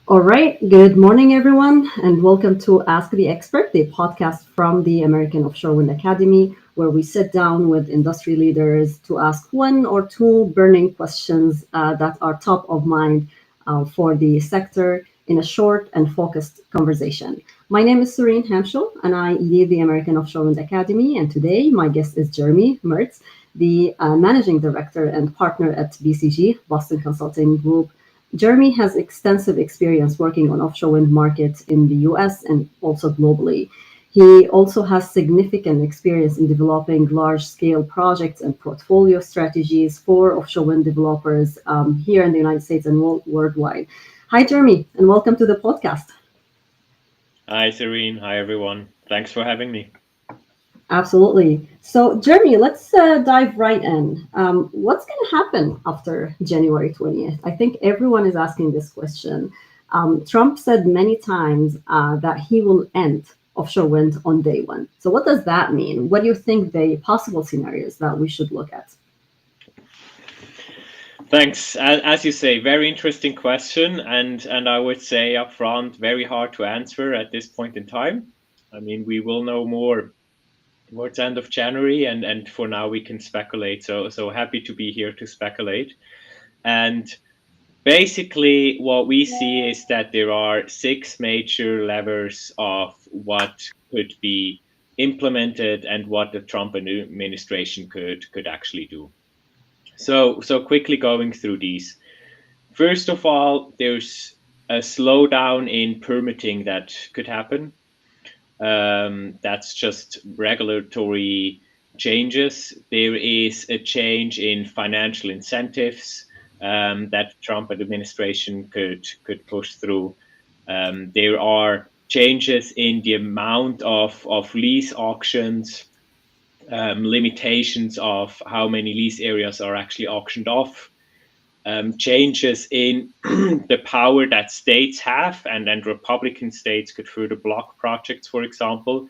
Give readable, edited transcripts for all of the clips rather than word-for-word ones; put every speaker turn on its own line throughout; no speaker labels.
All right. Good morning, everyone, and welcome to Ask the Expert, the podcast from the American Offshore Wind Academy, where we sit down with industry leaders to ask one or two burning questions that are top of mind for the sector in a short and focused conversation. My name is Serene Hamschel, and I lead the American Offshore Wind Academy. And today, my guest is Jeremy Merz, the managing director and partner at BCG, Boston Consulting Group. Jeremy has extensive experience working on offshore wind markets in the US and also globally. He also has significant experience in developing large scale projects and portfolio strategies for offshore wind developers here in the United States and worldwide. Hi, Jeremy, and welcome to the podcast.
Hi, Serene. Hi, everyone. Thanks for having me.
Absolutely. So, Jeremy, let's dive right in. What's going to happen after January 20th? I think everyone is asking this question. Trump said many times that he will end offshore wind on day one. So, what does that mean? What do you think the possible scenarios that we should look at?
Thanks. As you say, very interesting question, and I would say upfront, very hard to answer at this point in time. I mean, we will know more towards end of January, and for now we can speculate. So happy to be here to speculate. And basically, what we see is that there are six major levers of what could be implemented and what the Trump administration could actually do. So quickly going through these. First of all, there's a slowdown in permitting that could happen. That's just regulatory changes. There is a change in financial incentives that Trump administration could push through. There are changes in the amount of lease auctions, limitations of how many lease areas are actually auctioned off, changes in the power that states have, and Republican states could further block projects, for example.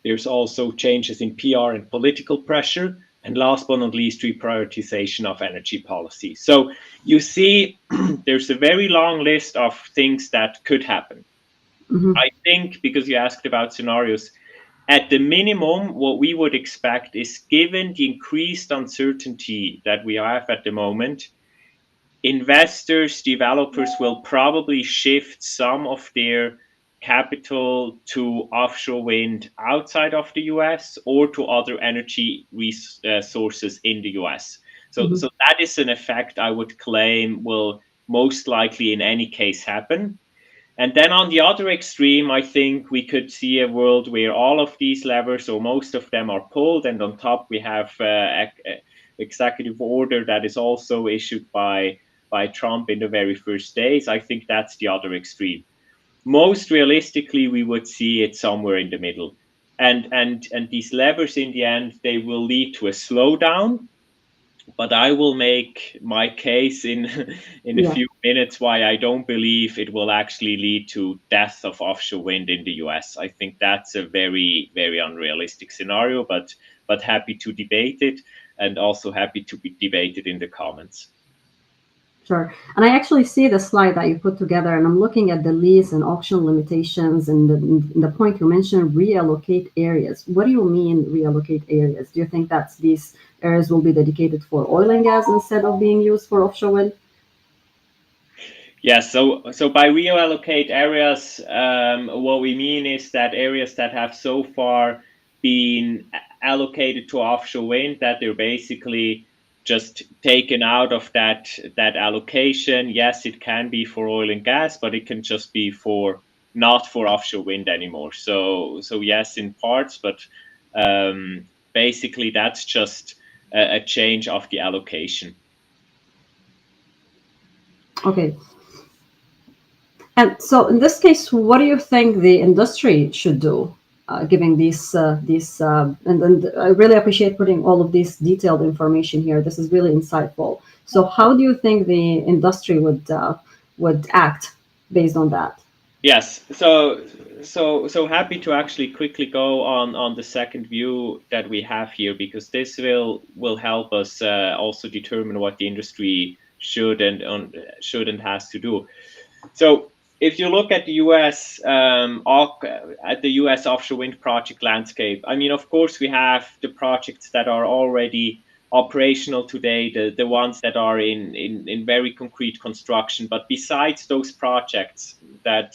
There's also changes in PR and political pressure. And last but not least, reprioritization of energy policy. So you see, there's a very long list of things that could happen.
Mhm.
I think because you asked about scenarios, at the minimum, what we would expect is, given the increased uncertainty that we have at the moment, investors, developers will probably shift some of their capital to offshore wind outside of the US or to other energy resources in the US. So,
Mhm.
so that is an effect I would claim will most likely in any case happen. And then on the other extreme, I think we could see a world where all of these levers, or most of them, are pulled, and on top we have executive order that is also issued by Trump in the very first days. I think that's the other extreme. Most realistically, we would see it somewhere in the middle, and these levers in the end they will lead to a slowdown, but I will make my case in in a
Yeah.
few minutes why I don't believe it will actually lead to death of offshore wind in the US. I think that's a very unrealistic scenario, but happy to debate it, and also happy to be debated in the comments.
Sure. And I actually see the slide that you put together, and I'm looking at the lease and auction limitations and the point you mentioned, reallocate areas. What do you mean reallocate areas? Do you think that these areas will be dedicated for oil and gas instead of being used for offshore wind?
Yes, so by reallocate areas, what we mean is that areas that have so far been allocated to offshore wind, that they're basically just taken out of that allocation. Yes, it can be for oil and gas, but it can just be for not for offshore wind anymore. So yes, in parts, but basically that's just a change of the allocation.
Okay. And so in this case, what do you think the industry should do, giving and I really appreciate putting all of this detailed information here. This is really insightful. So how do you think the industry would act based on that?
Yes, so happy to actually quickly go on the second view that we have here, because this will help us also determine what the industry should and has to do. So if you look at the US at the US offshore wind project landscape, I mean, of course, we have the projects that are already operational today, the ones that are in very concrete construction. But besides those projects that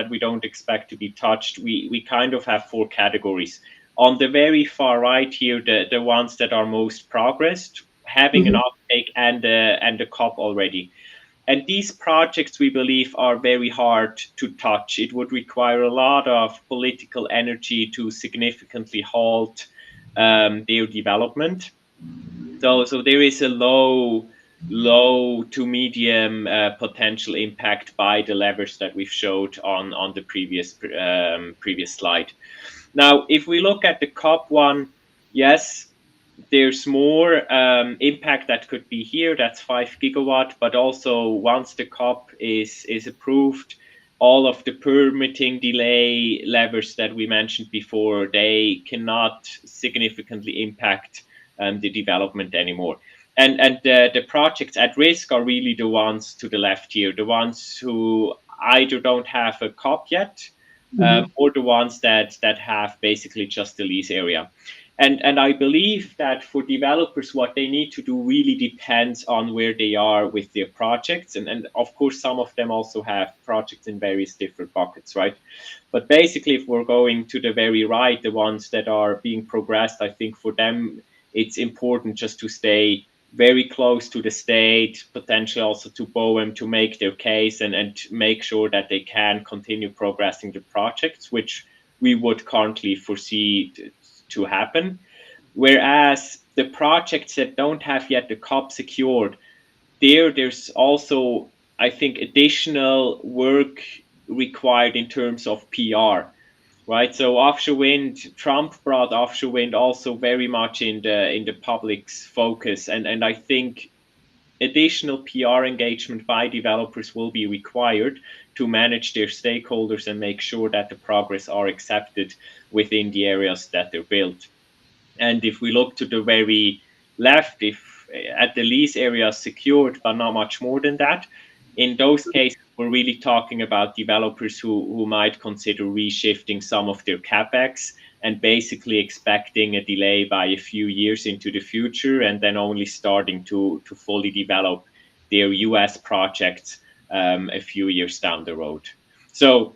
we don't expect to be touched, we kind of have four categories. On the very far right here, the ones that are most progressed, having an
Mhm.
uptake and a COP already. And these projects, we believe, are very hard to touch. It would require a lot of political energy to significantly halt their development. So there is a low to medium potential impact by the levers that we've showed on the previous slide. Now, if we look at the COP one, yes, there's more impact that could be here. That's 5 gigawatt, but also once the COP is approved, all of the permitting delay levers that we mentioned before, they cannot significantly impact the development anymore. And the projects at risk are really the ones to the left here, the ones who either don't have a COP yet,
Mhm.
or the ones that have basically just the lease area. And I believe that for developers, what they need to do really depends on where they are with their projects. And of course, some of them also have projects in various different buckets, right? But basically, if we're going to the very right, the ones that are being progressed, I think for them, it's important just to stay very close to the state, potentially also to BOEM to make their case and make sure that they can continue progressing the projects, which we would currently foresee to happen. Whereas the projects that don't have yet the COP secured, there's also, I think, additional work required in terms of PR, right? So offshore wind, Trump brought offshore wind also very much in the public's focus, and I think additional PR engagement by developers will be required to manage their stakeholders and make sure that the progress are accepted within the areas that they're built. And if we look to the very left, if at the lease area secured, but not much more than that, in those cases, we're really talking about developers who might consider reshifting some of their capex and basically expecting a delay by a few years into the future and then only starting to fully develop their US projects a few years down the road. So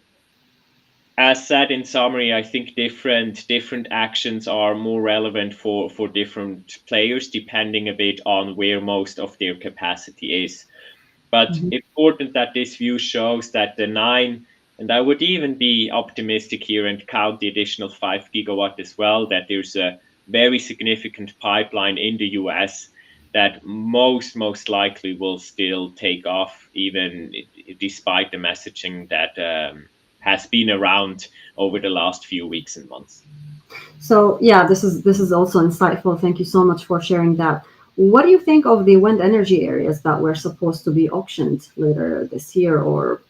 as said in summary, I think different actions are more relevant for different players depending a bit on where most of their capacity is. But
Mhm.
important that this view shows that the nine, and I would even be optimistic here and count the additional 5 gigawatt as well, that there's a very significant pipeline in the US that most likely will still take off, even despite the messaging that has been around over the last few weeks and months.
So yeah, this is also insightful. Thank you so much for sharing that. What do you think of the wind energy areas that were supposed to be auctioned later this year or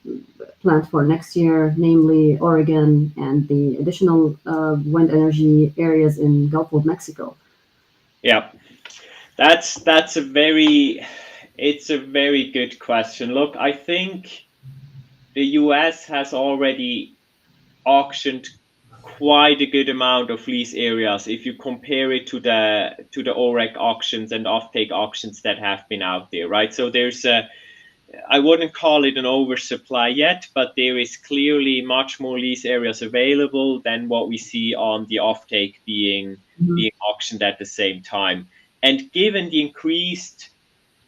planned for next year, namely Oregon and the additional wind energy areas in Gulf of Mexico?
Yeah, that's a very it's a very good question. Look, I think the US has already auctioned quite a good amount of lease areas if you compare it to the OREC auctions and offtake auctions that have been out there, right? So there's a I wouldn't call it an oversupply yet, but there is clearly much more lease areas available than what we see on the offtake
Mhm.
being auctioned at the same time. And given the increased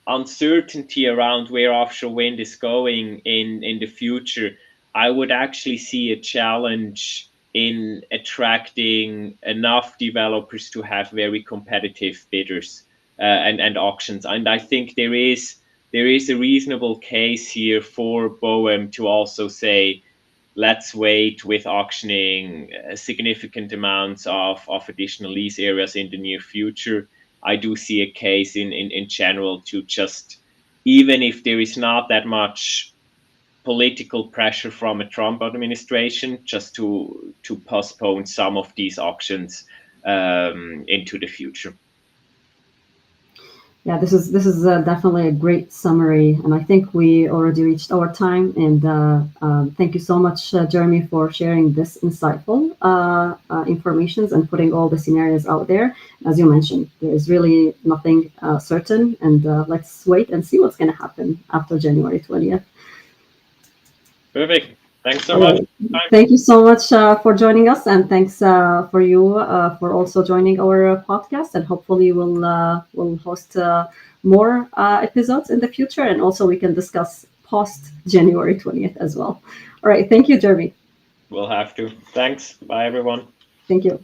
uncertainty around where offshore wind is going in the future, I would actually see a challenge in attracting enough developers to have very competitive bidders and auctions. And I think there is a reasonable case here for BOEM to also say, let's wait with auctioning significant amounts of additional lease areas in the near future. I do see a case in general to just, even if there is not that much political pressure from a Trump administration, just to postpone some of these auctions into the future.
Yeah, this is definitely a great summary, and I think we already reached our time. And thank you so much, Jeremy, for sharing this insightful informations and putting all the scenarios out there. As you mentioned, there is really nothing certain, and let's wait and see what's going to happen after January 20th.
Perfect. Thanks so
All
much.
right. Thank you so much for joining us, and thanks for you for also joining our podcast. And hopefully, we'll host more episodes in the future, and also we can discuss post January 20th as well. All right. Thank you, Jeremy.
We'll have to. Thanks. Bye, everyone.
Thank you.